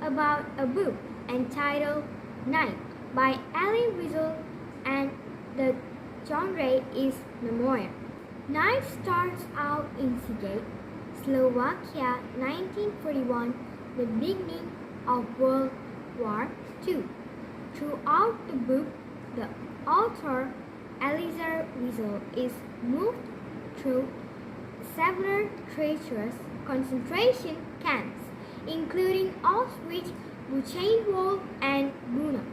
about a book entitled Night by Ali Wiesel, and the genre is memoir. Night starts out in Szeged, Slovakia, 1941, the beginning of World War II. Throughout the book, the author, Eliezer Wiesel, is moved through several treacherous concentration camps, including Auschwitz, Buchenwald, and Brno.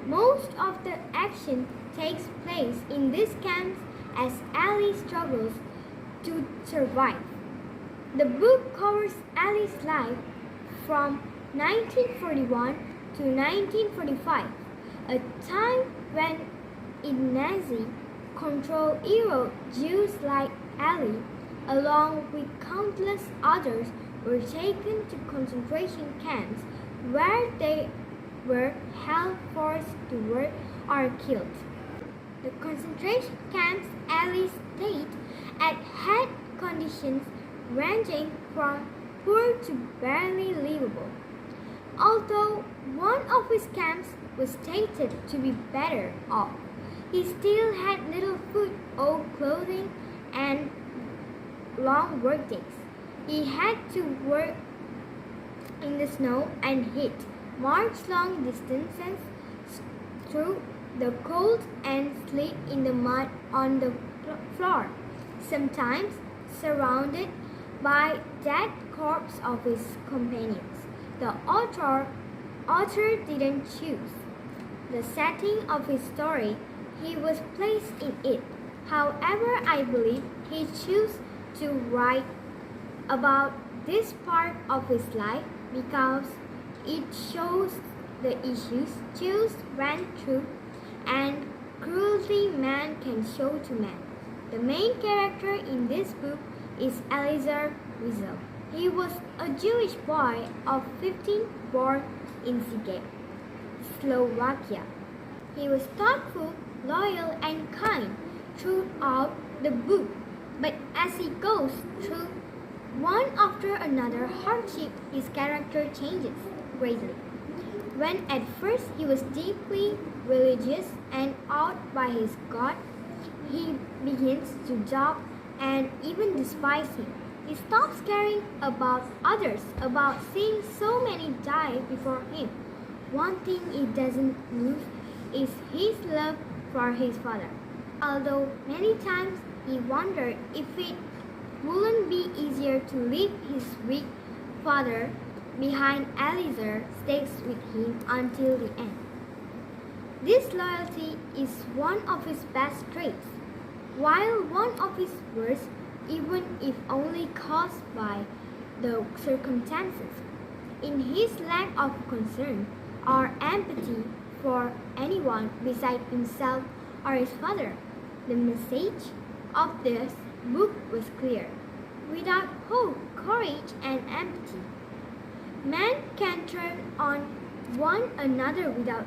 Most of the action takes place in these camps as Ali struggles to survive. The book covers Ali's life from 1941 to 1945, a time when in Nazi-controlled Europe, Jews like Ali, along with countless others, were taken to concentration camps where they were held, forced to work, or killed. The concentration camps Ali stayed at had conditions ranging from poor to barely livable. Although one of his camps was stated to be better off, he still had little food or clothing and long workdays. He had to work in the snow and heat, march long distances through the cold, and sleep in the mud on the floor, sometimes surrounded by dead corpses of his companions. The author didn't choose the setting of his story, he was placed in it. However, I believe he chose to write about this part of his life because it shows the issues Jews went through and cruelty man can show to man. The main character in this book is Eliezer Wiesel. He was a Jewish boy of 15 born in Szeged, Slovakia. He was thoughtful, loyal, and kind throughout the book, but as he goes through one after another hardship, his character changes greatly. When at first he was deeply religious and awed by his God, he begins to doubt and even despise him. He stops caring about others, about seeing so many die before him. One thing he doesn't lose is his love for his father. Although many times he wondered if it wouldn't be easier to leave his weak father behind, Eliezer stays with him until the end. This loyalty is one of his best traits, while one of his worst, even if only caused by the circumstances. In his lack of concern or empathy for anyone beside himself or his father, the message of this book was clear. Without hope, courage, and empathy, man can turn on one another without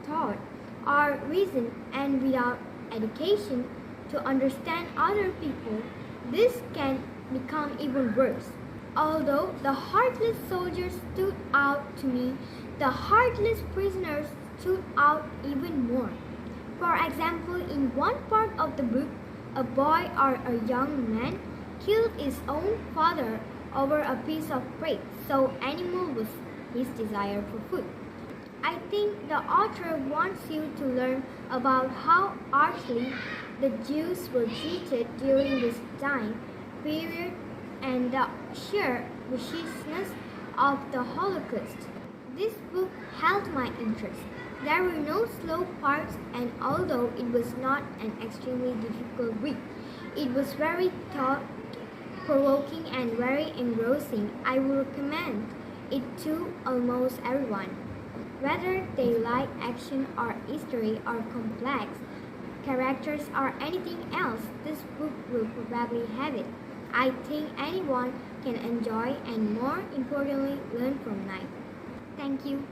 thought or reason, and without education to understand other people, this can become even worse. Although the heartless soldiers stood out to me, the heartless prisoners stood out even more. For example, in one part of the book, a boy or a young man killed his own father over a piece of bread, so animal was his desire for food. I think the author wants you to learn about how harshly the Jews were treated during this time period and the sheer viciousness of the Holocaust. This book held my interest. There were no slow parts, and although it was not an extremely difficult read, it was very thought-provoking and very engrossing. I would recommend it to almost everyone. Whether they like action or history or complex characters or anything else, this book will probably have it. I think anyone can enjoy and more importantly learn from Night. Thank you.